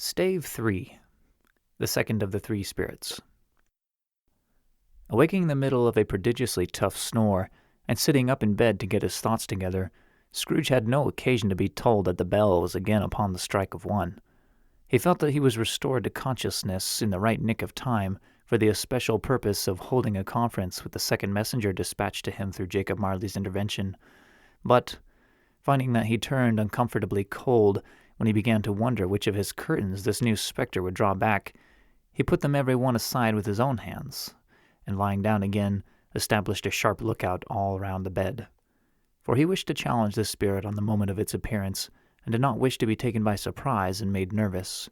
Stave 3, the second of the three spirits. Awaking in the middle of a prodigiously tough snore, and sitting up in bed to get his thoughts together, Scrooge had no occasion to be told that the bell was again upon the strike of 1. He felt that he was restored to consciousness in the right nick of time for the especial purpose of holding a conference with the second messenger dispatched to him through Jacob Marley's intervention. But, finding that he turned uncomfortably cold when he began to wonder which of his curtains this new spectre would draw back, he put them every one aside with his own hands, and lying down again, established a sharp lookout all round the bed. For he wished to challenge this spirit on the moment of its appearance, and did not wish to be taken by surprise and made nervous.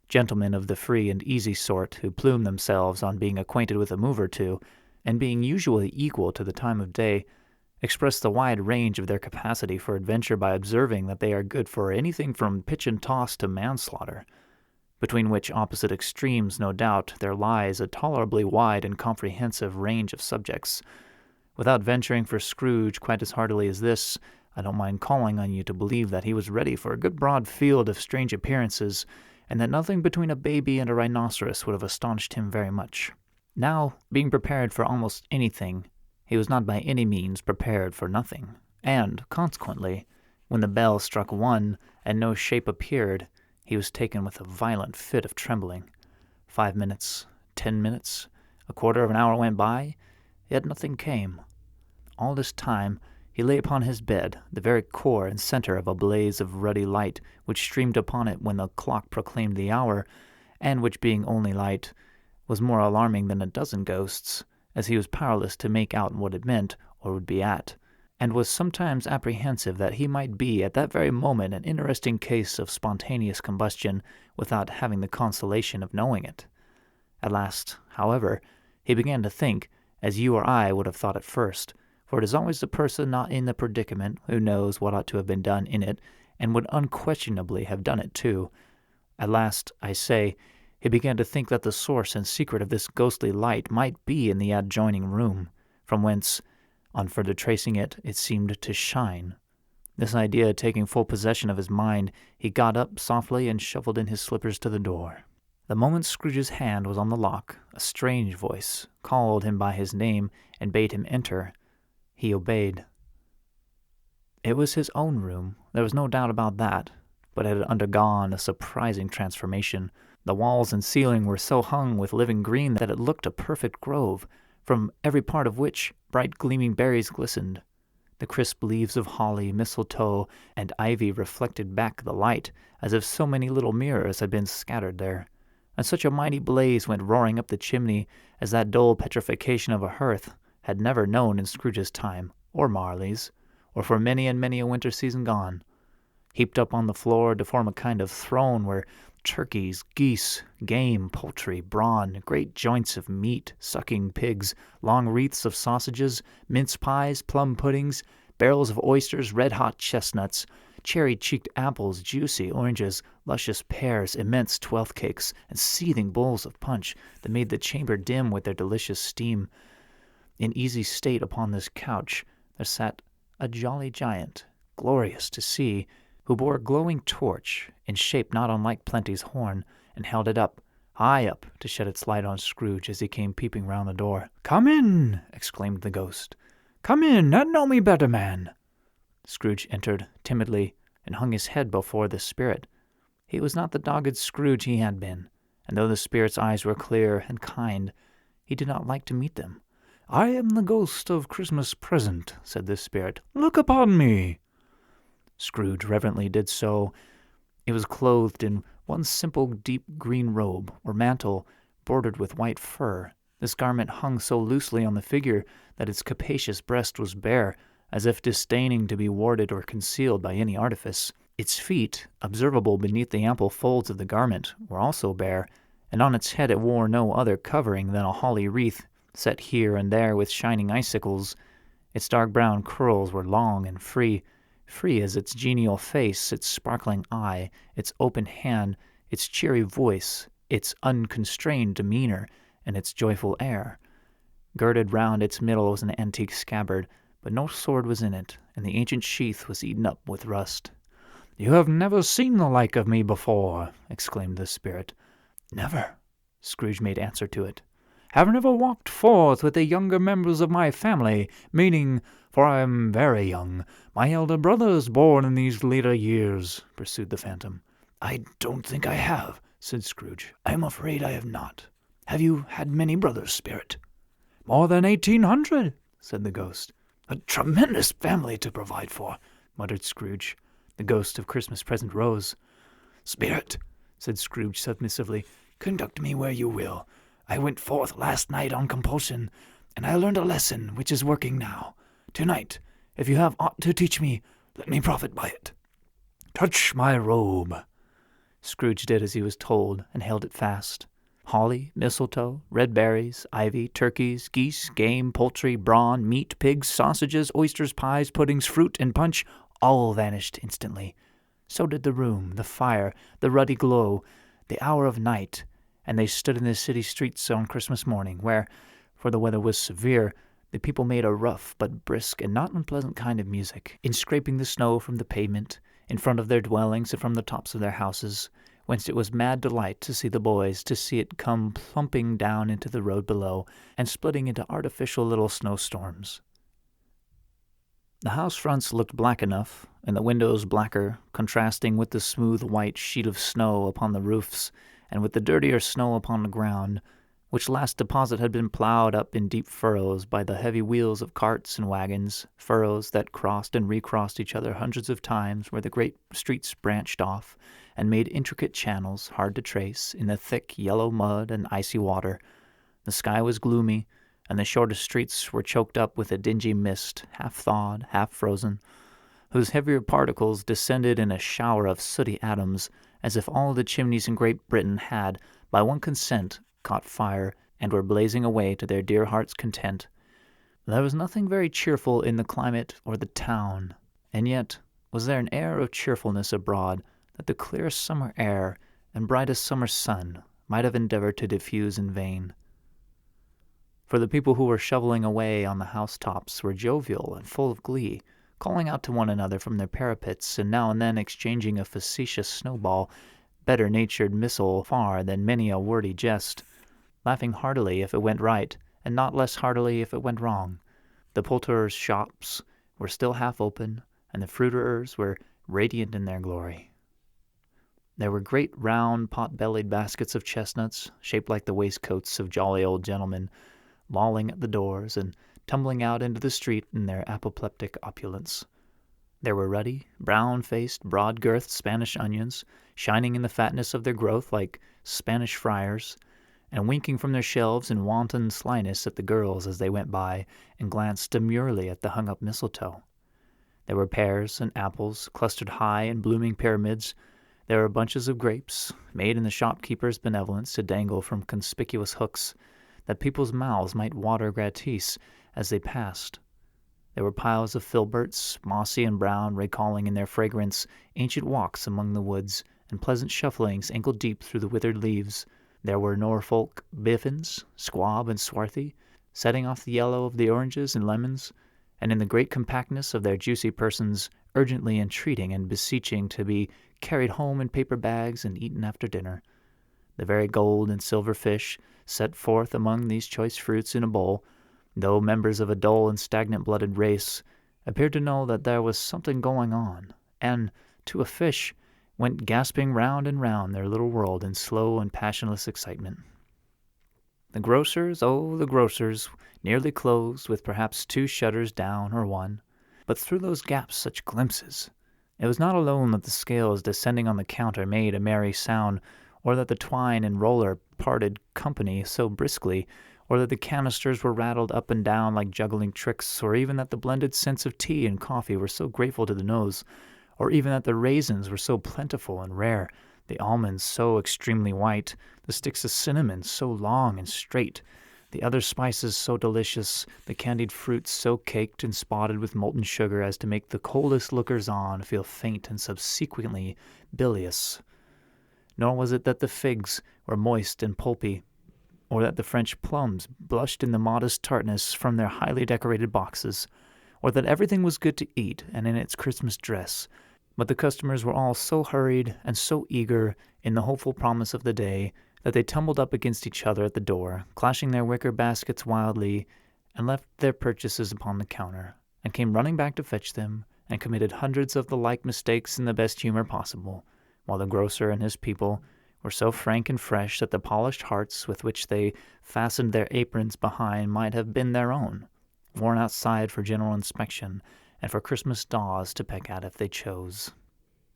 Gentlemen of the free and easy sort, who plume themselves on being acquainted with a move or two, and being usually equal to the time of day, express the wide range of their capacity for adventure by observing that they are good for anything from pitch and toss to manslaughter, between which opposite extremes, no doubt, there lies a tolerably wide and comprehensive range of subjects. Without venturing for Scrooge quite as heartily as this, I don't mind calling on you to believe that he was ready for a good broad field of strange appearances, and that nothing between a baby and a rhinoceros would have astonished him very much. Now, being prepared for almost anything, he was not by any means prepared for nothing, and, consequently, when the bell struck 1 and no shape appeared, he was taken with a violent fit of trembling. 5 minutes, 10 minutes, a quarter of an hour went by, yet nothing came. All this time he lay upon his bed, the very core and center of a blaze of ruddy light which streamed upon it when the clock proclaimed the hour, and which, being only light, was more alarming than a dozen ghosts, as he was powerless to make out what it meant or would be at, and was sometimes apprehensive that he might be at that very moment an interesting case of spontaneous combustion without having the consolation of knowing it. At last, however, he began to think, as you or I would have thought at first, for it is always the person not in the predicament who knows what ought to have been done in it, and would unquestionably have done it too. At last, I say, he began to think that the source and secret of this ghostly light might be in the adjoining room, from whence, on further tracing it, it seemed to shine. This idea taking full possession of his mind, he got up softly and shuffled in his slippers to the door. The moment Scrooge's hand was on the lock, a strange voice called him by his name and bade him enter. He obeyed. It was his own room, there was no doubt about that, but it had undergone a surprising transformation. The walls and ceiling were so hung with living green that it looked a perfect grove, from every part of which bright gleaming berries glistened. The crisp leaves of holly, mistletoe, and ivy reflected back the light, as if so many little mirrors had been scattered there, and such a mighty blaze went roaring up the chimney as that dull petrification of a hearth had never known in Scrooge's time, or Marley's, or for many and many a winter season gone. Heaped up on the floor to form a kind of throne were turkeys, geese, game, poultry, brawn, great joints of meat, sucking pigs, long wreaths of sausages, mince pies, plum puddings, barrels of oysters, red-hot chestnuts, cherry-cheeked apples, juicy oranges, luscious pears, immense twelfth cakes, and seething bowls of punch that made the chamber dim with their delicious steam. In easy state upon this couch there sat a jolly giant, glorious to see, who bore a glowing torch, in shape not unlike Plenty's horn, and held it up, high up, to shed its light on Scrooge as he came peeping round the door. "Come in!" exclaimed the ghost. "Come in, and know me better, man." Scrooge entered timidly, and hung his head before the spirit. He was not the dogged Scrooge he had been, and though the spirit's eyes were clear and kind, he did not like to meet them. "I am the ghost of Christmas present," said the spirit. "Look upon me." Scrooge reverently did so. It was clothed in one simple deep green robe, or mantle, bordered with white fur. This garment hung so loosely on the figure that its capacious breast was bare, as if disdaining to be warded or concealed by any artifice. Its feet, observable beneath the ample folds of the garment, were also bare, and on its head it wore no other covering than a holly wreath, set here and there with shining icicles. Its dark brown curls were long and free as its genial face, its sparkling eye, its open hand, its cheery voice, its unconstrained demeanor, and its joyful air. Girded round its middle was an antique scabbard, but no sword was in it, and the ancient sheath was eaten up with rust. "You have never seen the like of me before," exclaimed the spirit. "Never," Scrooge made answer to it. "Have never walked forth with the younger members of my family, meaning, for I am very young, my elder brothers born in these later years," pursued the phantom. "I don't think I have," said Scrooge. "I am afraid I have not. Have you had many brothers, spirit?" "More than 1,800, said the ghost. "A tremendous family to provide for," muttered Scrooge. The ghost of Christmas Present rose. "Spirit," said Scrooge submissively, "conduct me where you will. I went forth last night on compulsion, and I learned a lesson which is working now. Tonight, if you have aught to teach me, let me profit by it." "Touch my robe." Scrooge did as he was told, and held it fast. Holly, mistletoe, red berries, ivy, turkeys, geese, game, poultry, brawn, meat, pigs, sausages, oysters, pies, puddings, fruit, and punch all vanished instantly. So did the room, the fire, the ruddy glow, the hour of night, and they stood in the city streets on Christmas morning, where, for the weather was severe, the people made a rough but brisk and not unpleasant kind of music, in scraping the snow from the pavement, in front of their dwellings and from the tops of their houses, whence it was mad delight to see the boys, to see it come plumping down into the road below, and splitting into artificial little snowstorms. The house fronts looked black enough, and the windows blacker, contrasting with the smooth white sheet of snow upon the roofs, and with the dirtier snow upon the ground, which last deposit had been plowed up in deep furrows by the heavy wheels of carts and wagons, furrows that crossed and recrossed each other hundreds of times where the great streets branched off, and made intricate channels, hard to trace, in the thick yellow mud and icy water. The sky was gloomy, and the shortest streets were choked up with a dingy mist, half-thawed, half-frozen, whose heavier particles descended in a shower of sooty atoms, as if all the chimneys in Great Britain had, by one consent, caught fire, and were blazing away to their dear hearts' content. There was nothing very cheerful in the climate or the town, and yet was there an air of cheerfulness abroad that the clearest summer air and brightest summer sun might have endeavored to diffuse in vain. For the people who were shoveling away on the housetops were jovial and full of glee, calling out to one another from their parapets, and now and then exchanging a facetious snowball, better-natured missile far than many a wordy jest, laughing heartily if it went right, and not less heartily if it went wrong. The poulterers' shops were still half open, and the fruiterers were radiant in their glory. There were great round pot-bellied baskets of chestnuts, shaped like the waistcoats of jolly old gentlemen, lolling at the doors and tumbling out into the street in their apoplectic opulence. There were ruddy, brown-faced, broad-girthed Spanish onions, shining in the fatness of their growth like Spanish friars, and winking from their shelves in wanton slyness at the girls as they went by and glanced demurely at the hung-up mistletoe. There were pears and apples clustered high in blooming pyramids. There were bunches of grapes, made in the shopkeeper's benevolence to dangle from conspicuous hooks, that people's mouths might water gratis as they passed. There were piles of filberts, mossy and brown, recalling in their fragrance ancient walks among the woods, and pleasant shufflings ankle-deep through the withered leaves. There were Norfolk biffins, squab and swarthy, setting off the yellow of the oranges and lemons, and in the great compactness of their juicy persons, urgently entreating and beseeching to be carried home in paper bags and eaten after dinner. The very gold and silver fish, set forth among these choice fruits in a bowl, though members of a dull and stagnant-blooded race, appeared to know that there was something going on, and, to a fish, went gasping round and round their little world in slow and passionless excitement. The grocers, the grocers, nearly closed, with perhaps 2 shutters down or 1, but through those gaps such glimpses. It was not alone that the scales descending on the counter made a merry sound, or that the twine and roller parted company so briskly, or that the canisters were rattled up and down like juggling tricks, or even that the blended scents of tea and coffee were so grateful to the nose, or even that the raisins were so plentiful and rare, the almonds so extremely white, the sticks of cinnamon so long and straight, the other spices so delicious, the candied fruits so caked and spotted with molten sugar as to make the coldest lookers-on feel faint and subsequently bilious. Nor was it that the figs were moist and pulpy, or that the French plums blushed in the modest tartness from their highly decorated boxes, or that everything was good to eat and in its Christmas dress, But the customers were all so hurried and so eager in the hopeful promise of the day that they tumbled up against each other at the door, clashing their wicker baskets wildly, and left their purchases upon the counter, and came running back to fetch them, and committed hundreds of the like mistakes in the best humor possible, while the grocer and his people were so frank and fresh that the polished hearts with which they fastened their aprons behind might have been their own, worn outside for general inspection, and for Christmas daws to peck at if they chose.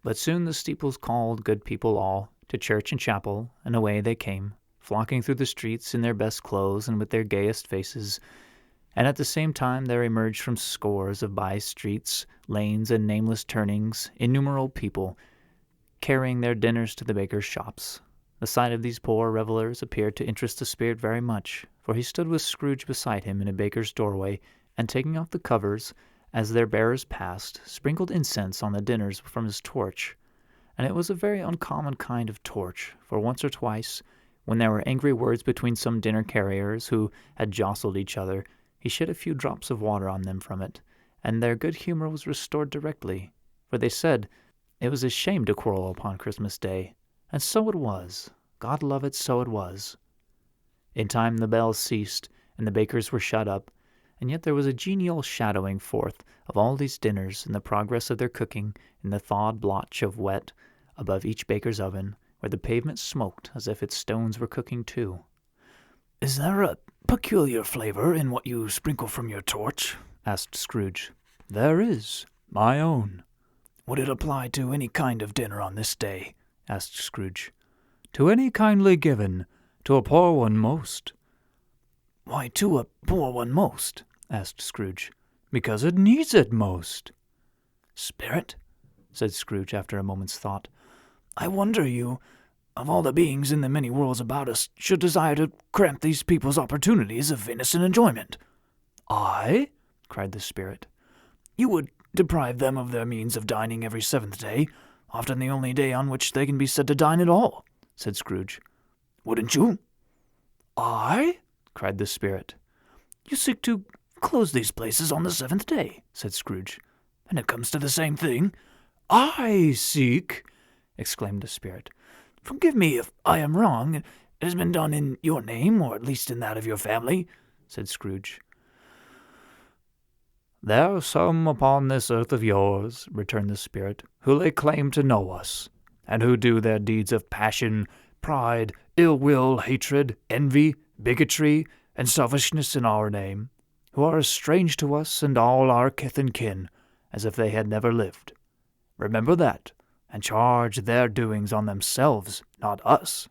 But soon the steeples called good people all to church and chapel, and away they came, flocking through the streets in their best clothes and with their gayest faces, and at the same time there emerged from scores of by-streets, lanes, and nameless turnings innumerable people, carrying their dinners to the bakers' shops. The sight of these poor revelers appeared to interest the spirit very much, for he stood with Scrooge beside him in a baker's doorway, and taking off the covers, as their bearers passed, sprinkled incense on the dinners from his torch. And it was a very uncommon kind of torch, for once or twice, when there were angry words between some dinner carriers who had jostled each other, he shed a few drops of water on them from it, and their good humor was restored directly, for they said it was a shame to quarrel upon Christmas Day, and so it was. God love it, so it was. In time the bells ceased, and the bakers were shut up, and yet there was a genial shadowing forth of all these dinners in the progress of their cooking in the thawed blotch of wet above each baker's oven, where the pavement smoked as if its stones were cooking too. "Is there a peculiar flavor in what you sprinkle from your torch?" asked Scrooge. "There is. My own." "Would it apply to any kind of dinner on this day?" asked Scrooge. "To any kindly given. To a poor one most." "Why to a poor one most?" asked Scrooge. "Because it needs it most." "Spirit," said Scrooge after a moment's thought, "I wonder you, of all the beings in the many worlds about us, should desire to cramp these people's opportunities of innocent enjoyment." "I?" cried the spirit. "You would deprive them of their means of dining every seventh day, often the only day on which they can be said to dine at all," said Scrooge. "Wouldn't you?" "I?" cried the spirit. "You seek to close these places on the seventh day," said Scrooge, "and it comes to the same thing." "I seek!" exclaimed the spirit. "Forgive me if I am wrong. It has been done in your name, or at least in that of your family," said Scrooge. "There are some upon this earth of yours," returned the spirit, "who lay claim to know us, and who do their deeds of passion, pride, ill will, hatred, envy, bigotry, and selfishness in our name, who are as strange to us and all our kith and kin as if they had never lived. Remember that, and charge their doings on themselves, not us."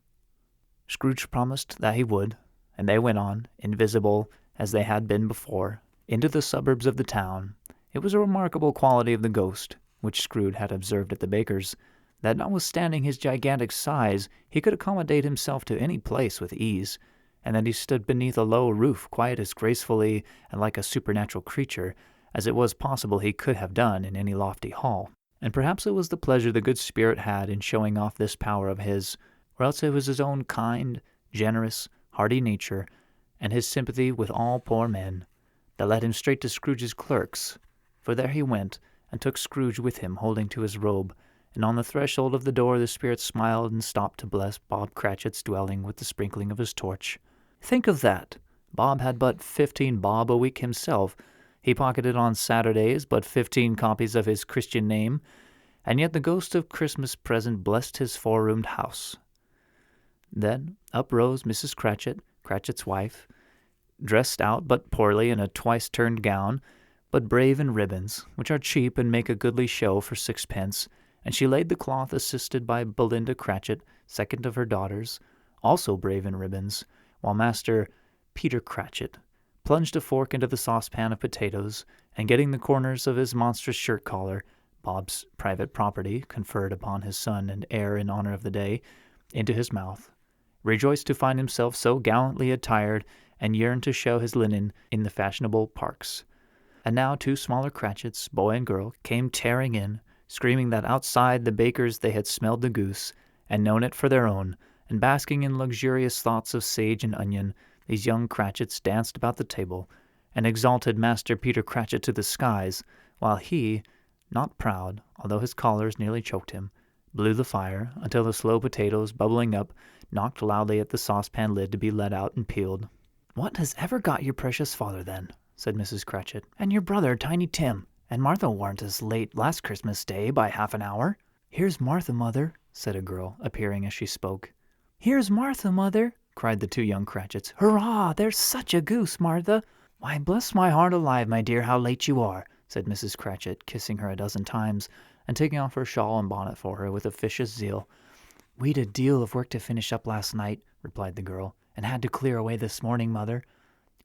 Scrooge promised that he would, and they went on, invisible as they had been before, into the suburbs of the town. It was a remarkable quality of the ghost, which Scrooge had observed at the baker's, that notwithstanding his gigantic size, he could accommodate himself to any place with ease, and that he stood beneath a low roof quite as gracefully and like a supernatural creature as it was possible he could have done in any lofty hall. And perhaps it was the pleasure the good spirit had in showing off this power of his, or else it was his own kind, generous, hearty nature, and his sympathy with all poor men, that led him straight to Scrooge's clerks, for there he went, and took Scrooge with him holding to his robe, and on the threshold of the door the spirit smiled and stopped to bless Bob Cratchit's dwelling with the sprinkling of his torch. Think of that! Bob had but 15 bob a week himself. He pocketed on Saturdays but 15 copies of his Christian name, and yet the ghost of Christmas present blessed his four-roomed house. Then up rose Mrs. Cratchit, Cratchit's wife, dressed out but poorly in a twice-turned gown, but brave in ribbons, which are cheap and make a goodly show for 6 pence, and she laid the cloth assisted by Belinda Cratchit, second of her daughters, also brave in ribbons, while Master Peter Cratchit plunged a fork into the saucepan of potatoes, and getting the corners of his monstrous shirt-collar, Bob's private property, conferred upon his son and heir in honor of the day, into his mouth, rejoiced to find himself so gallantly attired, and yearned to show his linen in the fashionable parks. And now 2 smaller Cratchits, boy and girl, came tearing in, screaming that outside the baker's they had smelled the goose, and known it for their own, and basking in luxurious thoughts of sage and onion, these young Cratchits danced about the table, and exalted Master Peter Cratchit to the skies, while he, not proud, although his collars nearly choked him, blew the fire until the slow potatoes, bubbling up, knocked loudly at the saucepan lid to be let out and peeled. "What has ever got your precious father, then?" said Mrs. Cratchit. "And your brother, Tiny Tim? And Martha warn't as late last Christmas Day by half an hour." "Here's Martha, mother," said a girl, appearing as she spoke. "Here's Martha, mother," cried the two young Cratchits. "Hurrah! There's such a goose, Martha." "Why, bless my heart alive, my dear, how late you are," said Mrs. Cratchit, kissing her a dozen times, and taking off her shawl and bonnet for her with officious zeal. "We'd a deal of work to finish up last night," replied the girl, "and had to clear away this morning, mother."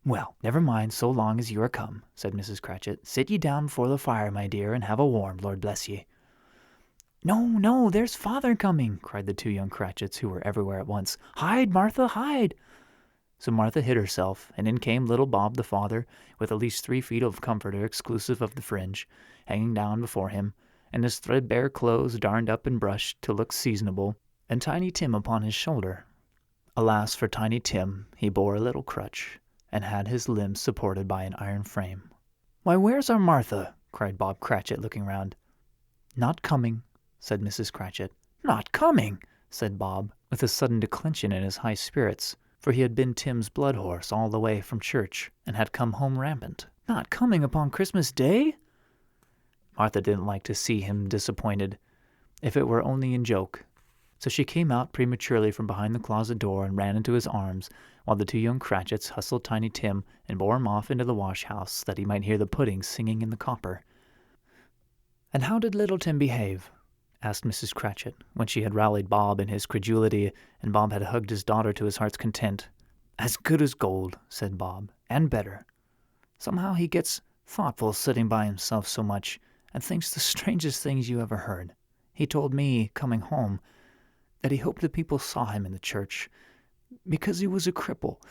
"Well, never mind so long as you are come," said Mrs. Cratchit. "Sit ye down before the fire, my dear, and have a warm, Lord bless ye." "No, no, there's father coming," cried the two young Cratchits, who were everywhere at once. "Hide, Martha, hide!" So Martha hid herself, and in came little Bob the father, with at least 3 feet of comforter exclusive of the fringe, hanging down before him, and his threadbare clothes darned up and brushed to look seasonable, and Tiny Tim upon his shoulder. Alas for Tiny Tim, he bore a little crutch, and had his limbs supported by an iron frame. "Why, where's our Martha?" cried Bob Cratchit, looking round. "Not coming," said Mrs. Cratchit. "Not coming!" said Bob, with a sudden declension in his high spirits, for he had been Tim's blood horse all the way from church, and had come home rampant. "Not coming upon Christmas Day?" Martha didn't like to see him disappointed, if it were only in joke, so she came out prematurely from behind the closet door and ran into his arms, while the two young Cratchits hustled Tiny Tim and bore him off into the wash-house that he might hear the pudding singing in the copper. "And how did little Tim behave?" asked Mrs. Cratchit, when she had rallied Bob in his credulity, and Bob had hugged his daughter to his heart's content. "As good as gold," said Bob, "and better. Somehow he gets thoughtful sitting by himself so much, and thinks the strangest things you ever heard. He told me, coming home, that he hoped the people saw him in the church, because he was a cripple,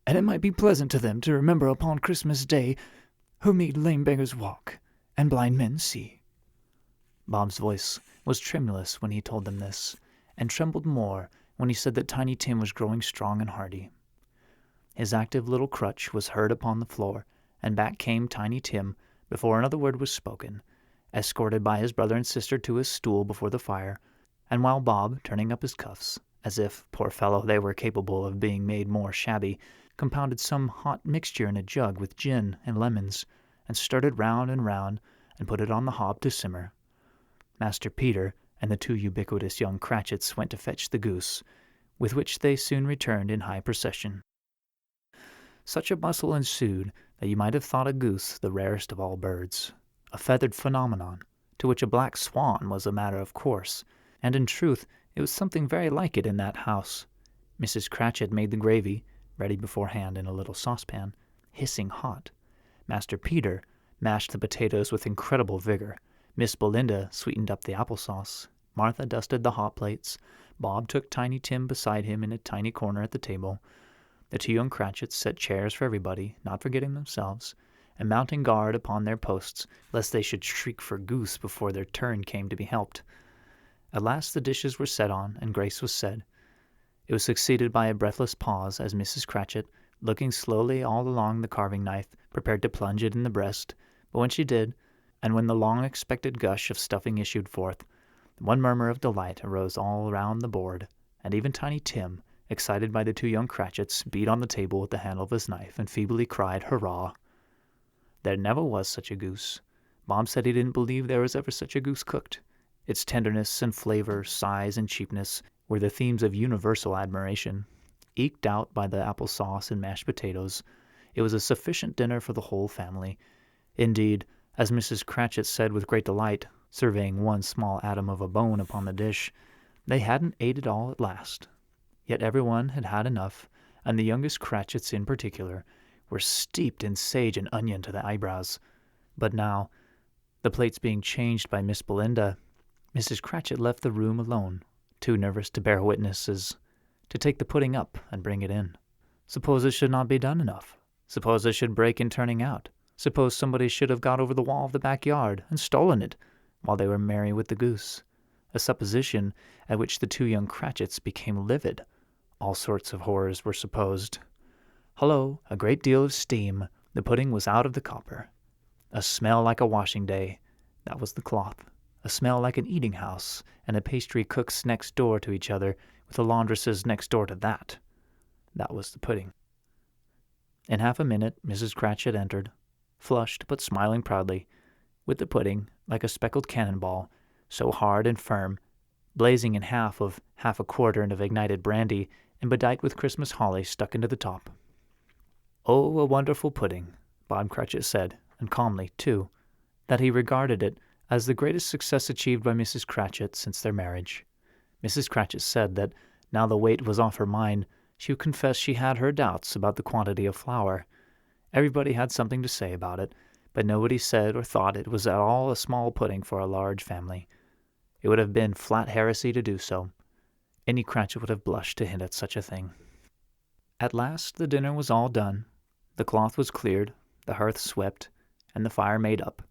and it might be pleasant to them to remember upon Christmas Day who made lame beggars walk, and blind men see." Bob's voice was tremulous when he told them this, and trembled more when he said that Tiny Tim was growing strong and hearty. His active little crutch was heard upon the floor, and back came Tiny Tim before another word was spoken, escorted by his brother and sister to his stool before the fire, and while Bob, turning up his cuffs, as if, poor fellow, they were capable of being made more shabby, compounded some hot mixture in a jug with gin and lemons, and stirred it round and round, and put it on the hob to simmer, Master Peter and the two ubiquitous young Cratchits went to fetch the goose, with which they soon returned in high procession. Such a bustle ensued that you might have thought a goose the rarest of all birds, a feathered phenomenon, to which a black swan was a matter of course, and in truth it was something very like it in that house. Mrs. Cratchit made the gravy, ready beforehand in a little saucepan, hissing hot. Master Peter mashed the potatoes with incredible vigor. Miss Belinda sweetened up the applesauce. Martha dusted the hot plates. Bob took Tiny Tim beside him in a tiny corner at the table. The two young Cratchits set chairs for everybody, not forgetting themselves, and mounting guard upon their posts, lest they should shriek for goose before their turn came to be helped. At last the dishes were set on, and grace was said. It was succeeded by a breathless pause, as Mrs. Cratchit, looking slowly all along the carving-knife, prepared to plunge it in the breast, but when she did, and when the long-expected gush of stuffing issued forth, one murmur of delight arose all round the board, and even Tiny Tim, excited by the two young Cratchits, beat on the table with the handle of his knife, and feebly cried, "Hurrah!" There never was such a goose. Bob said he didn't believe there was ever such a goose cooked. Its tenderness and flavor, size and cheapness, were the themes of universal admiration. Eked out by the applesauce and mashed potatoes, it was a sufficient dinner for the whole family. Indeed, as Mrs. Cratchit said with great delight, surveying one small atom of a bone upon the dish, they hadn't ate it all at last. Yet everyone had had enough, and the youngest Cratchits in particular were steeped in sage and onion to the eyebrows. But now, the plates being changed by Miss Belinda, Mrs. Cratchit left the room alone, too nervous to bear witnesses, to take the pudding up and bring it in. Suppose it should not be done enough? Suppose it should break in turning out? Suppose somebody should have got over the wall of the backyard and stolen it while they were merry with the goose? A supposition at which the two young Cratchits became livid. All sorts of horrors were supposed. Hullo, a great deal of steam. The pudding was out of the copper. A smell like a washing day. That was the cloth. A smell like an eating house, and a pastry cook's next door to each other, with a laundress's next door to that. That was the pudding. In half a minute, Mrs. Cratchit entered, flushed but smiling proudly, with the pudding, like a speckled cannonball, so hard and firm, blazing in half a quartern of ignited brandy, and bedight with Christmas holly stuck into the top. "Oh, a wonderful pudding," Bob Cratchit said, and calmly, too, that he regarded it as the greatest success achieved by Mrs. Cratchit since their marriage. Mrs. Cratchit said that, now the weight was off her mind, she would confess she had her doubts about the quantity of flour. Everybody had something to say about it, but nobody said or thought it was at all a small pudding for a large family. It would have been flat heresy to do so. Any Cratchit would have blushed to hint at such a thing. At last the dinner was all done. The cloth was cleared, the hearth swept, and the fire made up.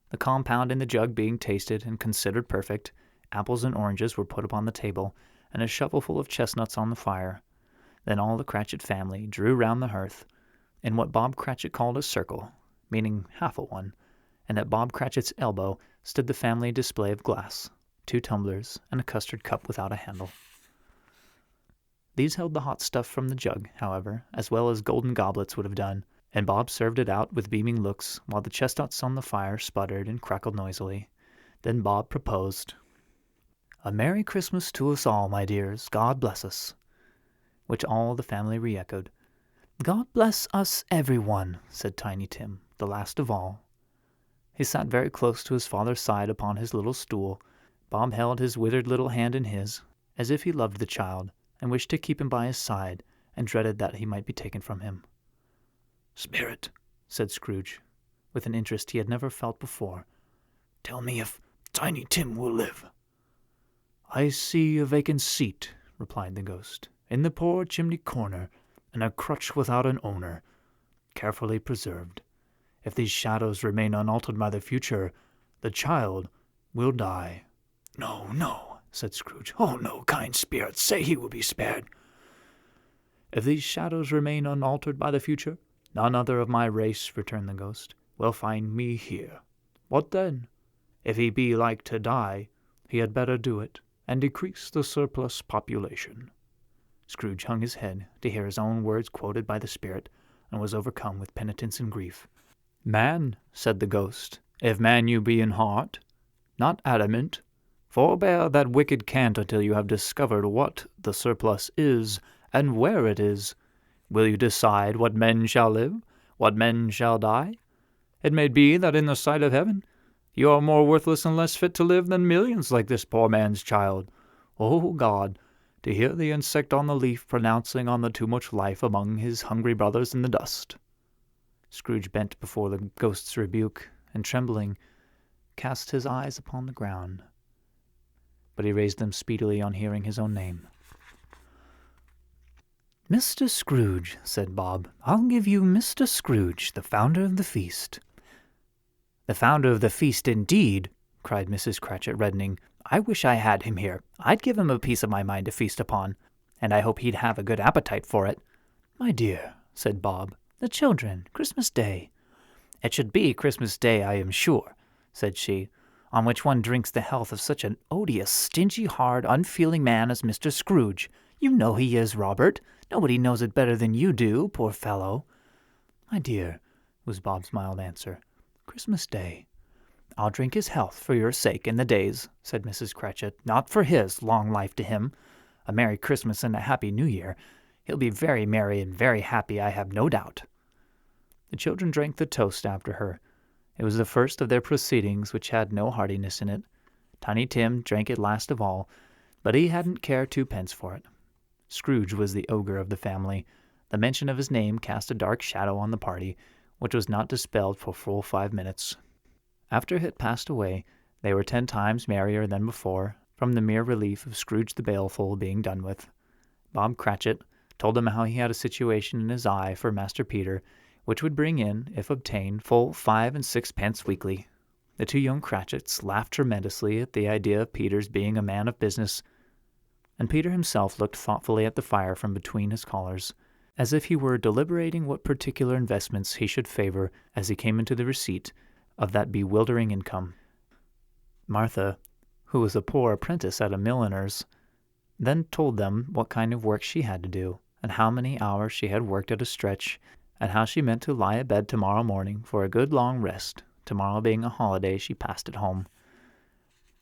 The compound in the jug being tasted and considered perfect, apples and oranges were put upon the table, and a shovelful of chestnuts on the fire. Then all the Cratchit family drew round the hearth, in what Bob Cratchit called a circle, meaning half a one, and at Bob Cratchit's elbow stood the family display of glass, 2 tumblers, and a custard cup without a handle. These held the hot stuff from the jug, however, as well as golden goblets would have done, and Bob served it out with beaming looks, while the chestnuts on the fire sputtered and crackled noisily. Then Bob proposed, "A Merry Christmas to us all, my dears. God bless us," which all the family re-echoed. "God bless us, everyone," said Tiny Tim, the last of all. He sat very close to his father's side upon his little stool. Bob held his withered little hand in his, as if he loved the child, and wished to keep him by his side, and dreaded that he might be taken from him. "Spirit," said Scrooge, with an interest he had never felt before, "tell me if Tiny Tim will live." "I see a vacant seat," replied the ghost, "in the poor chimney corner, and a crutch without an owner, carefully preserved. If these shadows remain unaltered by the future, the child will die." "No, no," said Scrooge. "Oh, no, kind spirit, say he will be spared." "If these shadows remain unaltered by the future, none other of my race," returned the ghost, "will find me here. What then? If he be like to die, he had better do it, and decrease the surplus population." Scrooge hung his head to hear his own words quoted by the spirit, and was overcome with penitence and grief. "Man," said the ghost, "if man you be in heart, not adamant, forbear that wicked cant until you have discovered what the surplus is, and where it is. Will you decide what men shall live, what men shall die? It may be that in the sight of heaven you are more worthless and less fit to live than millions like this poor man's child. O God, to hear the insect on the leaf pronouncing on the too much life among his hungry brothers in the dust." Scrooge bent before the ghost's rebuke, and trembling, cast his eyes upon the ground. But he raised them speedily on hearing his own name. "Mr. Scrooge," said Bob, "I'll give you Mr. Scrooge, the founder of the feast." "The founder of the feast, indeed!" cried Mrs. Cratchit, reddening. "I wish I had him here. I'd give him a piece of my mind to feast upon, and I hope he'd have a good appetite for it." "My dear," said Bob, "the children, Christmas Day." "It should be Christmas Day, I am sure," said she, "on which one drinks the health of such an odious, stingy, hard, unfeeling man as Mr. Scrooge. You know he is, Robert. Nobody knows it better than you do, poor fellow." "My dear," was Bob's mild answer, "Christmas Day." "I'll drink his health for your sake in the days," said Mrs. Cratchit. "Not for his, long life to him. A Merry Christmas and a Happy New Year. He'll be very merry and very happy, I have no doubt." The children drank the toast after her. It was the first of their proceedings which had no heartiness in it. Tiny Tim drank it last of all, but he hadn't cared 2 pence for it. Scrooge was the ogre of the family. The mention of his name cast a dark shadow on the party, which was not dispelled for full 5 minutes. After it had passed away, they were 10 times merrier than before, from the mere relief of Scrooge the Baleful being done with. Bob Cratchit told them how he had a situation in his eye for Master Peter, which would bring in, if obtained, full 5 and 6 pence weekly. The 2 young Cratchits laughed tremendously at the idea of Peter's being a man of business, and Peter himself looked thoughtfully at the fire from between his collars, as if he were deliberating what particular investments he should favor as he came into the receipt of that bewildering income. Martha, who was a poor apprentice at a milliner's, then told them what kind of work she had to do, and how many hours she had worked at a stretch, and how she meant to lie abed tomorrow morning for a good long rest, tomorrow being a holiday she passed at home.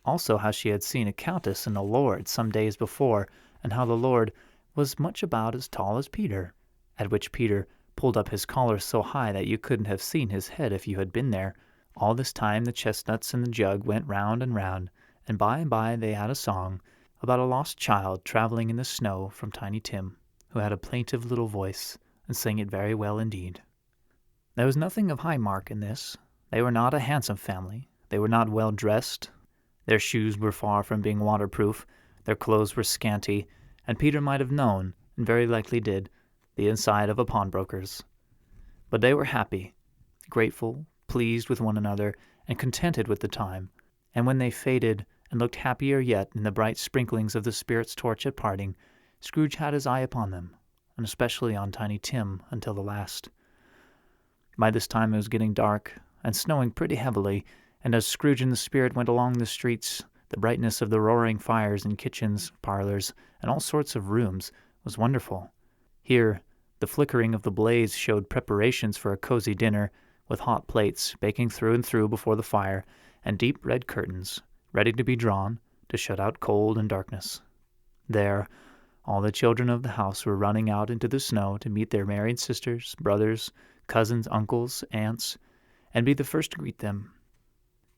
Also how she had seen a countess and a lord some days before, and how the lord was much about as tall as Peter, at which Peter pulled up his collar so high that you couldn't have seen his head if you had been there. All this time the chestnuts in the jug went round and by they had a song about a lost child traveling in the snow from Tiny Tim, who had a plaintive little voice, and sang it very well indeed. There was nothing of high mark in this. They were not a handsome family. They were not well dressed. Their shoes were far from being waterproof. Their clothes were scanty, and Peter might have known, and very likely did, the inside of a pawnbroker's. But they were happy, grateful, pleased with one another, and contented with the time, and when they faded and looked happier yet in the bright sprinklings of the Spirit's torch at parting, Scrooge had his eye upon them, and especially on Tiny Tim until the last. By this time it was getting dark, and snowing pretty heavily, and as Scrooge and the Spirit went along the streets, the brightness of the roaring fires in kitchens, parlors, and all sorts of rooms was wonderful. Here, the flickering of the blaze showed preparations for a cozy dinner, with hot plates baking through and through before the fire, and deep red curtains, ready to be drawn to shut out cold and darkness. There, all the children of the house were running out into the snow to meet their married sisters, brothers, cousins, uncles, aunts, and be the first to greet them.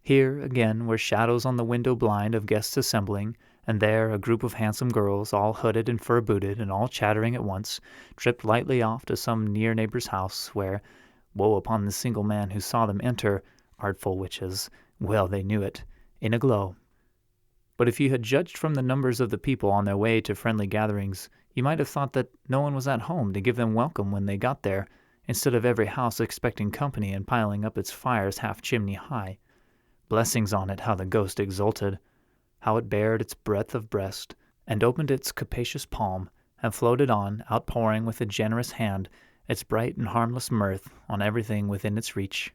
Here, again, were shadows on the window blind of guests assembling, and there a group of handsome girls, all hooded and fur-booted, and all chattering at once, tripped lightly off to some near neighbor's house, where, woe upon the single man who saw them enter, artful witches, well they knew it, in a glow. But if you had judged from the numbers of the people on their way to friendly gatherings, you might have thought that no one was at home to give them welcome when they got there, instead of every house expecting company and piling up its fires half-chimney high. Blessings on it, how the ghost exulted! How it bared its breadth of breast, and opened its capacious palm, and floated on, outpouring with a generous hand its bright and harmless mirth on everything within its reach.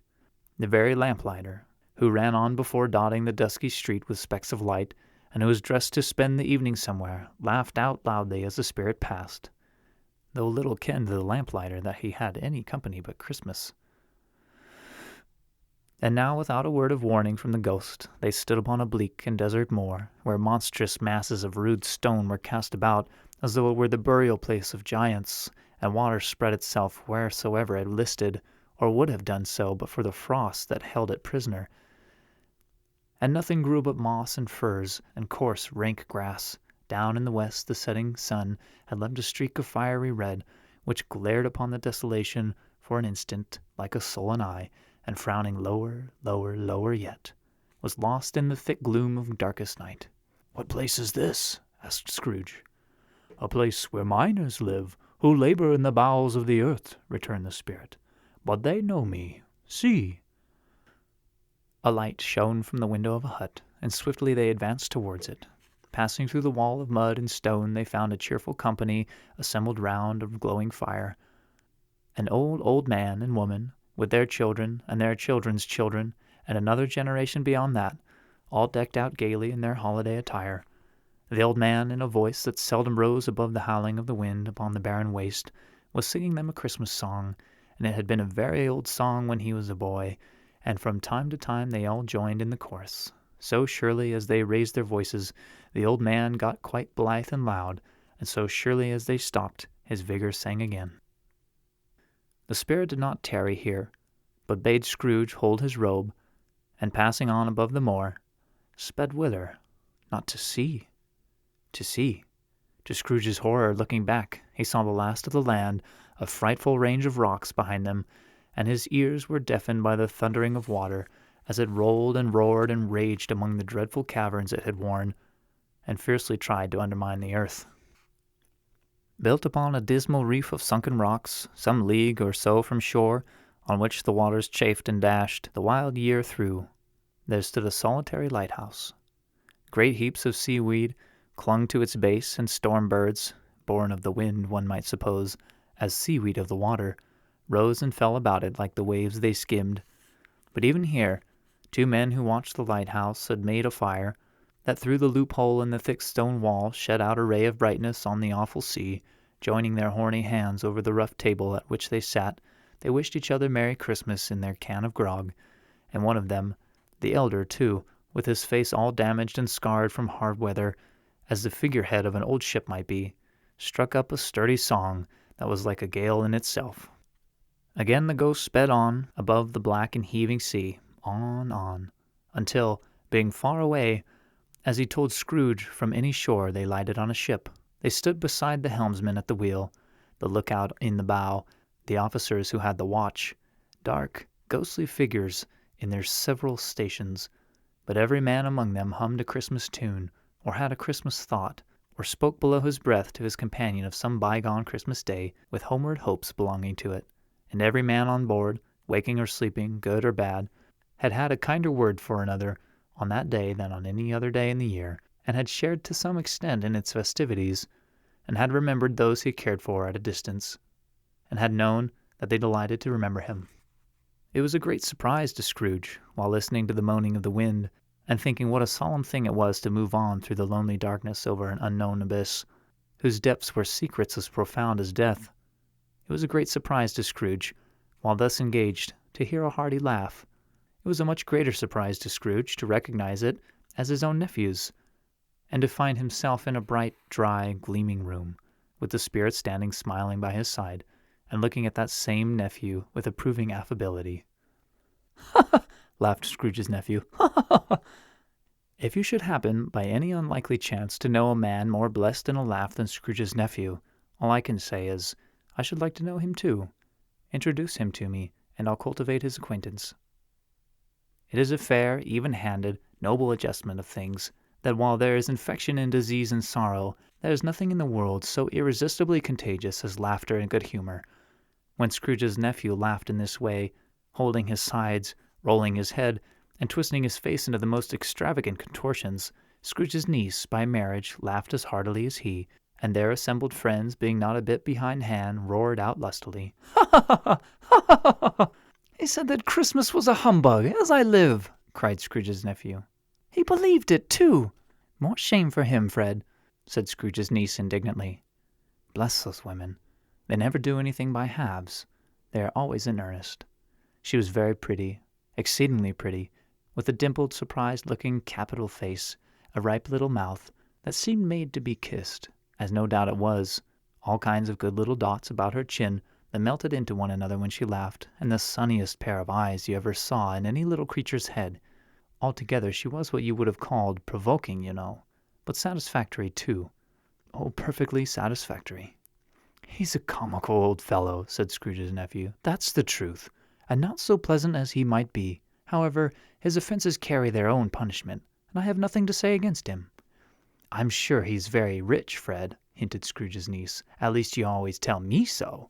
The very lamplighter, who ran on before dotting the dusky street with specks of light, and who was dressed to spend the evening somewhere, laughed out loudly as the Spirit passed, though little kenned the lamplighter that he had any company but Christmas. And now, without a word of warning from the ghost, they stood upon a bleak and desert moor, where monstrous masses of rude stone were cast about, as though it were the burial place of giants, and water spread itself wheresoever it listed, or would have done so but for the frost that held it prisoner. And nothing grew but moss and furze and coarse, rank grass. Down in the west the setting sun had left a streak of fiery red, which glared upon the desolation for an instant like a sullen eye, and frowning lower, lower, lower yet, was lost in the thick gloom of darkest night. "What place is this?" asked Scrooge. "A place where miners live, who labor in the bowels of the earth," returned the Spirit. "But they know me. See!" A light shone from the window of a hut, and swiftly they advanced towards it. Passing through the wall of mud and stone, they found a cheerful company assembled round a glowing fire. An old man and woman, with their children and their children's children, and another generation beyond that, all decked out gaily in their holiday attire. The old man, in a voice that seldom rose above the howling of the wind upon the barren waste, was singing them a Christmas song, and it had been a very old song when he was a boy, and from time to time they all joined in the chorus. So surely as they raised their voices, the old man got quite blithe and loud, and so surely as they stopped, his vigor sang again. The Spirit did not tarry here, but bade Scrooge hold his robe, and passing on above the moor, sped whither? Not to see. To see. To Scrooge's horror, looking back, he saw the last of the land, a frightful range of rocks behind them, and his ears were deafened by the thundering of water, as it rolled and roared and raged among the dreadful caverns it had worn, and fiercely tried to undermine the earth. Built upon a dismal reef of sunken rocks, some league or so from shore, on which the waters chafed and dashed the wild year through, there stood a solitary lighthouse. Great heaps of seaweed clung to its base, and storm birds, born of the wind, one might suppose, as seaweed of the water, rose and fell about it like the waves they skimmed. But even here, 2 men who watched the lighthouse had made a fire that through the loophole in the thick stone wall shed out a ray of brightness on the awful sea. Joining their horny hands over the rough table at which they sat, they wished each other Merry Christmas in their can of grog, and one of them, the elder too, with his face all damaged and scarred from hard weather, as the figurehead of an old ship might be, struck up a sturdy song that was like a gale in itself. Again the ghost sped on above the black and heaving sea, on, until, being far away, as he told Scrooge, from any shore they lighted on a ship. They stood beside the helmsman at the wheel, the lookout in the bow, the officers who had the watch, dark, ghostly figures in their several stations, but every man among them hummed a Christmas tune, or had a Christmas thought, or spoke below his breath to his companion of some bygone Christmas day, with homeward hopes belonging to it. And every man on board, waking or sleeping, good or bad, had had a kinder word for another on that day than on any other day in the year, and had shared to some extent in its festivities, and had remembered those he cared for at a distance, and had known that they delighted to remember him. It was a great surprise to Scrooge, while listening to the moaning of the wind, and thinking what a solemn thing it was to move on through the lonely darkness over an unknown abyss, whose depths were secrets as profound as death. It was a great surprise to Scrooge, while thus engaged, to hear a hearty laugh. It was a much greater surprise to Scrooge to recognize it as his own nephew's, and to find himself in a bright, dry, gleaming room, with the spirit standing smiling by his side, and looking at that same nephew with approving affability. "Ha ha!" laughed Scrooge's nephew. "Ha ha ha! If you should happen, by any unlikely chance, to know a man more blessed in a laugh than Scrooge's nephew, all I can say is, I should like to know him too. Introduce him to me, and I'll cultivate his acquaintance. It is a fair, even-handed, noble adjustment of things, that while there is infection and disease and sorrow, there is nothing in the world so irresistibly contagious as laughter and good humor. When Scrooge's nephew laughed in this way, holding his sides, rolling his head, and twisting his face into the most extravagant contortions, Scrooge's niece, by marriage, laughed as heartily as he, and their assembled friends, being not a bit behindhand, roared out lustily, "Ha ha ha ha! Ha ha ha ha! He said that Christmas was a humbug, as I live!" cried Scrooge's nephew. "He believed it, too!" "More shame for him, Fred," said Scrooge's niece indignantly. "Bless those women. They never do anything by halves. They are always in earnest." She was very pretty, exceedingly pretty, with a dimpled, surprised-looking, capital face, a ripe little mouth that seemed made to be kissed, as no doubt it was, all kinds of good little dots about her chin that melted into one another when she laughed, and the sunniest pair of eyes you ever saw in any little creature's head. Altogether she was what you would have called provoking, you know, but satisfactory too. Oh, perfectly satisfactory. "He's a comical old fellow," said Scrooge's nephew. "That's the truth, and not so pleasant as he might be. However, his offenses carry their own punishment, and I have nothing to say against him." "I'm sure he's very rich, Fred," hinted Scrooge's niece. "At least you always tell me so."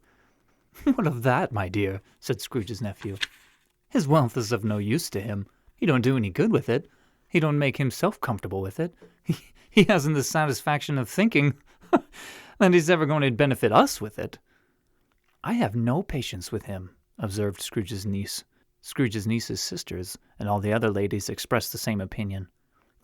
"What of that, my dear?" said Scrooge's nephew. "His wealth is of no use to him. He don't do any good with it. He don't make himself comfortable with it. He hasn't the satisfaction of thinking that he's ever going to benefit us with it." "I have no patience with him," observed Scrooge's niece. Scrooge's niece's sisters and all the other ladies expressed the same opinion.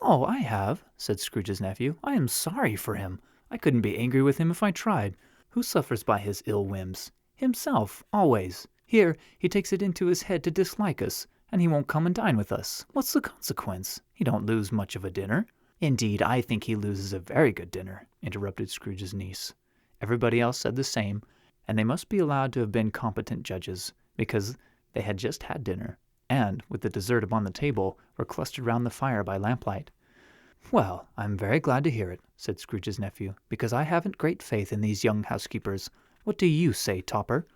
"Oh, I have," said Scrooge's nephew. "I am sorry for him. I couldn't be angry with him if I tried. Who suffers by his ill whims? Himself, always. Here, he takes it into his head to dislike us, and he won't come and dine with us. What's the consequence? He don't lose much of a dinner." "Indeed, I think he loses a very good dinner," interrupted Scrooge's niece. Everybody else said the same, and they must be allowed to have been competent judges, because they had just had dinner, and, with the dessert upon the table, were clustered round the fire by lamplight. "Well, I'm very glad to hear it," said Scrooge's nephew, "because I haven't great faith in these young housekeepers. What do you say, Topper?"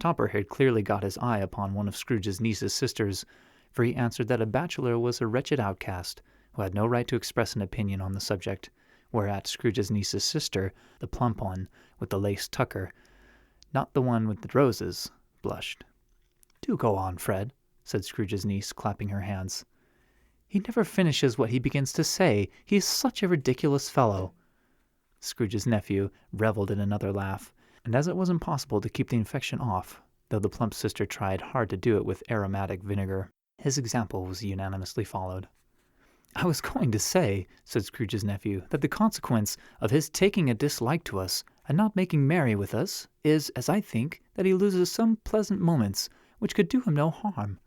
Topper had clearly got his eye upon one of Scrooge's niece's sisters, for he answered that a bachelor was a wretched outcast, who had no right to express an opinion on the subject, whereat Scrooge's niece's sister, the plump one with the lace tucker, not the one with the roses, blushed. "Do go on, Fred," said Scrooge's niece, clapping her hands. "He never finishes what he begins to say. He is such a ridiculous fellow." Scrooge's nephew revelled in another laugh, and as it was impossible to keep the infection off, though the plump sister tried hard to do it with aromatic vinegar, His example was unanimously followed. "I was going to say," said Scrooge's nephew, "that the consequence of his taking a dislike to us and not making merry with us is, as I think, that he loses some pleasant moments which could do him no harm.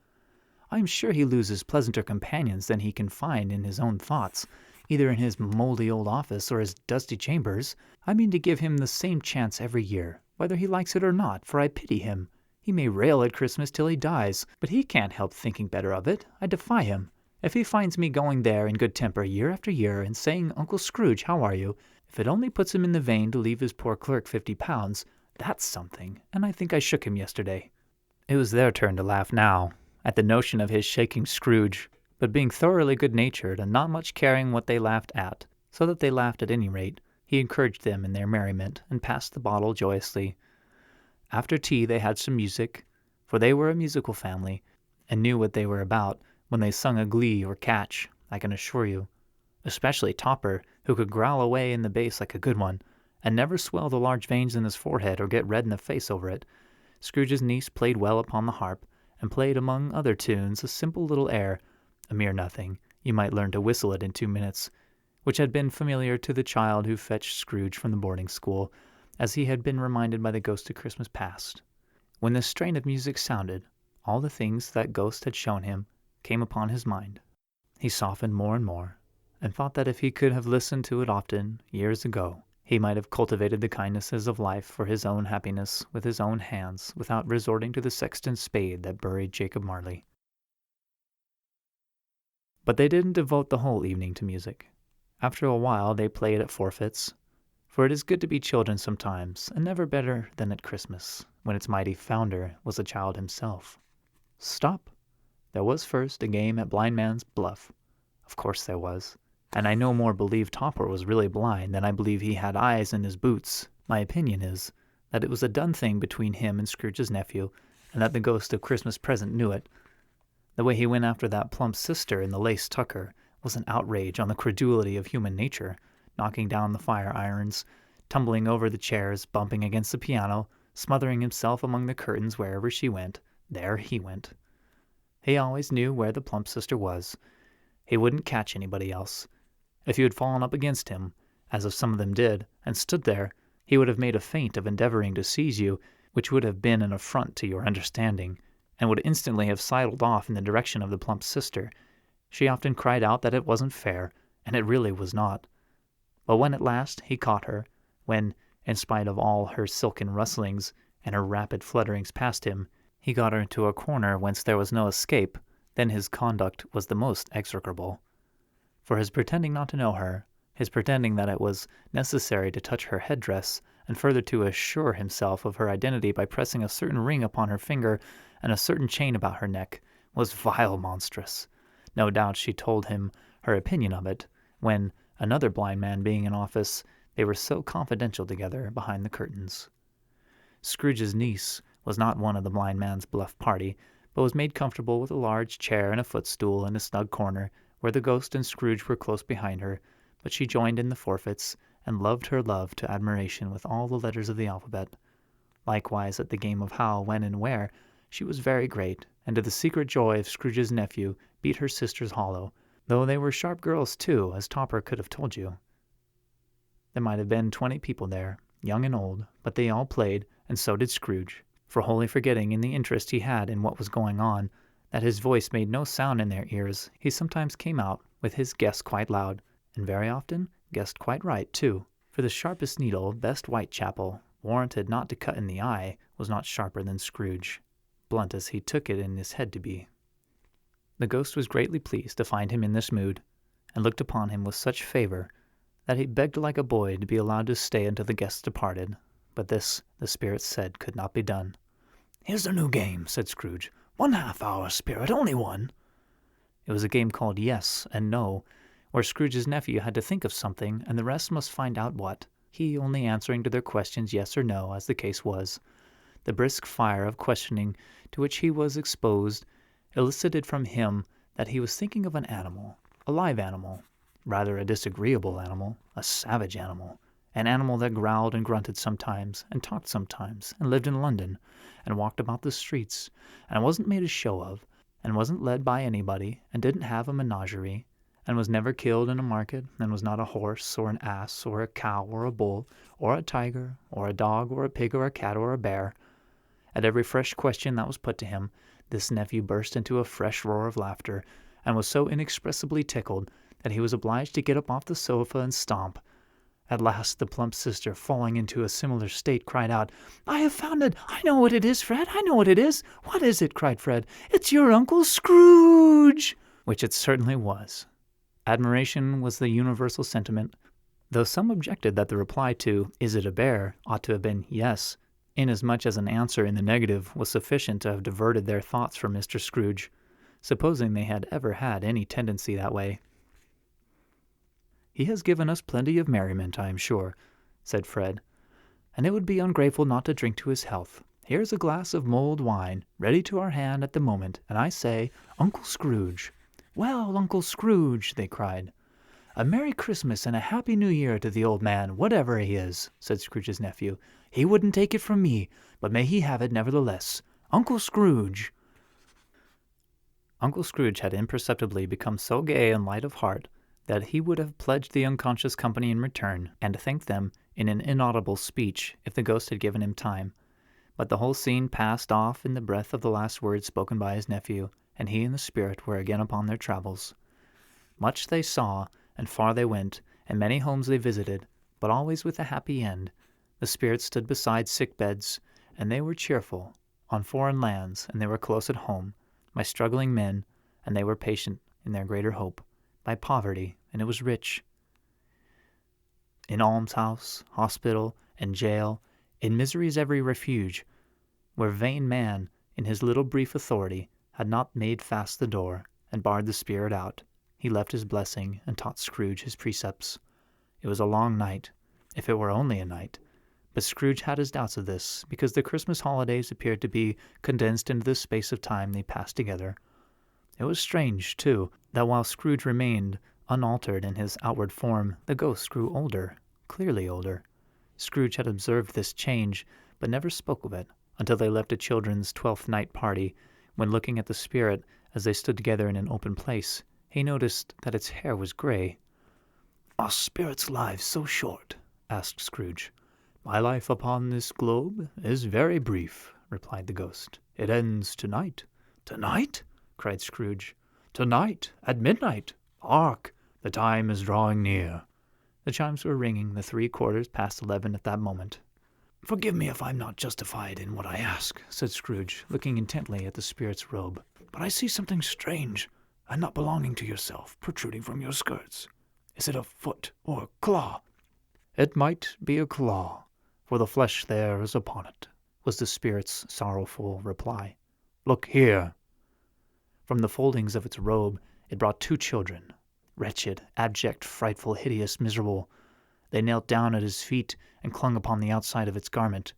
I am sure he loses pleasanter companions than he can find in his own thoughts, either in his mouldy old office or his dusty chambers. I mean to give him the same chance every year, whether he likes it or not, for I pity him. He may rail at Christmas till he dies, but he can't help thinking better of it. I defy him. If he finds me going there in good temper year after year and saying, 'Uncle Scrooge, how are you?' if it only puts him in the vein to leave his poor clerk £50, that's something, and I think I shook him yesterday." It was their turn to laugh now, at the notion of his shaking Scrooge, but being thoroughly good-natured and not much caring what they laughed at, so that they laughed at any rate, he encouraged them in their merriment and passed the bottle joyously. After tea they had some music, for they were a musical family, and knew what they were about when they sung a glee or catch, I can assure you. Especially Topper, who could growl away in the bass like a good one, and never swell the large veins in his forehead or get red in the face over it. Scrooge's niece played well upon the harp, and played among other tunes a simple little air, a mere nothing, you might learn to whistle it in 2 minutes, which had been familiar to the child who fetched Scrooge from the boarding school, as he had been reminded by the ghost of Christmas past. When this strain of music sounded, all the things that ghost had shown him came upon his mind. He softened more and more, and thought that if he could have listened to it often, years ago, he might have cultivated the kindnesses of life for his own happiness with his own hands without resorting to the sexton's spade that buried Jacob Marley. But they didn't devote the whole evening to music. After a while they played at forfeits, for it is good to be children sometimes, and never better than at Christmas, when its mighty founder was a child himself. Stop! There was first a game at Blind Man's Bluff. Of course there was. And I no more believe Topper was really blind than I believe he had eyes in his boots. My opinion is that it was a done thing between him and Scrooge's nephew, and that the ghost of Christmas present knew it. The way he went after that plump sister in the lace tucker was an outrage on the credulity of human nature, knocking down the fire irons, tumbling over the chairs, bumping against the piano, smothering himself among the curtains wherever she went. There he went. He always knew where the plump sister was. He wouldn't catch anybody else. If you had fallen up against him, as if some of them did, and stood there, he would have made a feint of endeavoring to seize you, which would have been an affront to your understanding, and would instantly have sidled off in the direction of the plump sister. She often cried out that it wasn't fair, and it really was not. But when at last he caught her, when, in spite of all her silken rustlings and her rapid flutterings past him, he got her into a corner whence there was no escape, then his conduct was the most execrable. For his pretending not to know her, his pretending that it was necessary to touch her headdress, and further to assure himself of her identity by pressing a certain ring upon her finger and a certain chain about her neck, was vile monstrous. No doubt she told him her opinion of it, when, another blind man being in office, they were so confidential together behind the curtains. Scrooge's niece was not one of the Blind Man's Bluff party, but was made comfortable with a large chair and a footstool in a snug corner, where the ghost and Scrooge were close behind her, but she joined in the forfeits, and loved her love to admiration with all the letters of the alphabet. Likewise, at the game of how, when, and where, she was very great, and to the secret joy of Scrooge's nephew, beat her sisters hollow, though they were sharp girls too, as Topper could have told you. There might have been 20 people there, young and old, but they all played, and so did Scrooge, for wholly forgetting in the interest he had in what was going on, that his voice made no sound in their ears, he sometimes came out with his guess quite loud, and very often guessed quite right, too, for the sharpest needle, best Whitechapel, warranted not to cut in the eye, was not sharper than Scrooge, blunt as he took it in his head to be. The ghost was greatly pleased to find him in this mood, and looked upon him with such favor that he begged like a boy to be allowed to stay until the guests departed, but this, the spirit said, could not be done. "Here's a new game," said Scrooge. "1 half-hour, Spirit, only one." It was a game called Yes and No, where Scrooge's nephew had to think of something, and the rest must find out what, he only answering to their questions yes or no, as the case was. The brisk fire of questioning to which he was exposed elicited from him that he was thinking of an animal, a live animal, rather a disagreeable animal, a savage animal, an animal that growled and grunted sometimes, and talked sometimes, and lived in London, and walked about the streets, and wasn't made a show of, and wasn't led by anybody, and didn't have a menagerie, and was never killed in a market, and was not a horse or an ass or a cow or a bull or a tiger or a dog or a pig or a cat or a bear. At every fresh question that was put to him, this nephew burst into a fresh roar of laughter, and was so inexpressibly tickled that he was obliged to get up off the sofa and stomp. At last the plump sister, falling into a similar state, cried out, "I have found it! I know what it is, Fred! I know what it is!" "What is it?" cried Fred. "It's your Uncle Scrooge!" Which it certainly was. Admiration was the universal sentiment, though some objected that the reply to, "Is it a bear?" ought to have been yes, inasmuch as an answer in the negative was sufficient to have diverted their thoughts from Mr. Scrooge, supposing they had ever had any tendency that way. "He has given us plenty of merriment, I am sure," said Fred, "and it would be ungrateful not to drink to his health. Here's a glass of mulled wine, ready to our hand at the moment, and I say, Uncle Scrooge." "Well, Uncle Scrooge," they cried. "A Merry Christmas and a Happy New Year to the old man, whatever he is," said Scrooge's nephew. "He wouldn't take it from me, but may he have it nevertheless. Uncle Scrooge!" Uncle Scrooge had imperceptibly become so gay and light of heart that he would have pledged the unconscious company in return, and thanked them in an inaudible speech if the ghost had given him time. But the whole scene passed off in the breath of the last words spoken by his nephew, and he and the spirit were again upon their travels. Much they saw, and far they went, and many homes they visited, but always with a happy end. The spirit stood beside sick beds, and they were cheerful, on foreign lands, and they were close at home, by struggling men, and they were patient in their greater hope, by poverty, and it was rich. In almshouse, hospital, and jail, in misery's every refuge, where vain man, in his little brief authority, had not made fast the door, and barred the spirit out, he left his blessing, and taught Scrooge his precepts. It was a long night, if it were only a night, but Scrooge had his doubts of this, because the Christmas holidays appeared to be condensed into the space of time they passed together. It was strange, too, that while Scrooge remained unaltered in his outward form, the ghost grew older, clearly older. Scrooge had observed this change, but never spoke of it, until they left a children's 12th night party, when looking at the spirit as they stood together in an open place, he noticed that its hair was gray. "Are spirits' lives so short?" asked Scrooge. "My life upon this globe is very brief," replied the ghost. "It ends tonight." "Tonight?" cried Scrooge. "Tonight, at midnight. Hark! The time is drawing near." The chimes were ringing the 11:15 at that moment. "Forgive me if I'm not justified in what I ask," said Scrooge, looking intently at the spirit's robe. "But I see something strange, and not belonging to yourself, protruding from your skirts. Is it a foot or a claw?" "It might be a claw, for the flesh there is upon it," was the spirit's sorrowful reply. "Look here." From the foldings of its robe it brought 2 children, wretched, abject, frightful, hideous, miserable. They knelt down at his feet and clung upon the outside of its garment.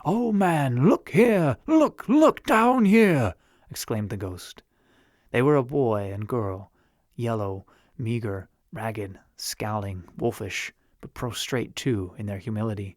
"Oh, man, look here! Look down here!" exclaimed the ghost. They were a boy and girl, yellow, meager, ragged, scowling, wolfish, but prostrate, too, in their humility.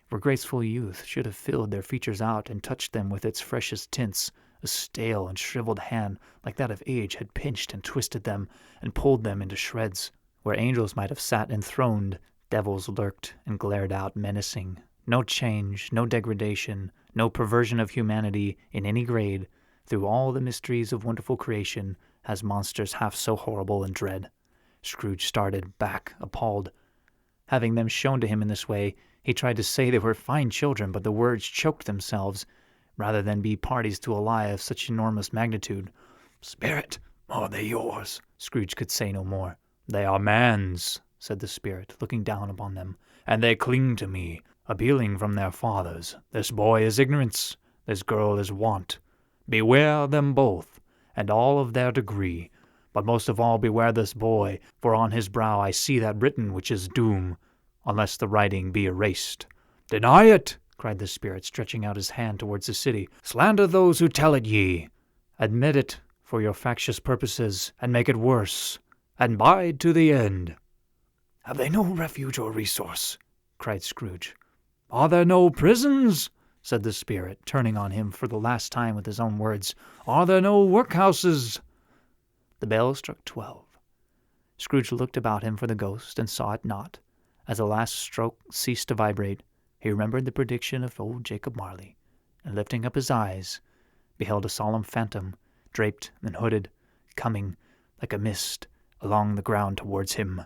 Where graceful youth should have filled their features out and touched them with its freshest tints, a stale and shriveled hand like that of age had pinched and twisted them and pulled them into shreds. Where angels might have sat enthroned, devils lurked and glared out menacing. No change, no degradation, no perversion of humanity in any grade, through all the mysteries of wonderful creation, has monsters half so horrible and dread. Scrooge started back, appalled. Having them shown to him in this way, he tried to say they were fine children, but the words choked themselves, rather than be parties to a lie of such enormous magnitude. "Spirit, are they yours?" Scrooge could say no more. "They are man's," said the spirit, looking down upon them, "and they cling to me, appealing from their fathers. This boy is ignorance, this girl is want. Beware them both, and all of their degree. But most of all beware this boy, for on his brow I see that written which is doom, unless the writing be erased." "Deny it!" cried the spirit, stretching out his hand towards the city. "Slander those who tell it ye. Admit it for your factious purposes, and make it worse, and bide to the end." "Have they no refuge or resource?" cried Scrooge. "Are there no prisons?" said the spirit, turning on him for the last time with his own words. "Are there no workhouses?" The bell struck 12. Scrooge looked about him for the ghost, and saw it not. As the last stroke ceased to vibrate, he remembered the prediction of old Jacob Marley, and lifting up his eyes, beheld a solemn phantom, draped and hooded, coming, like a mist, along the ground towards him.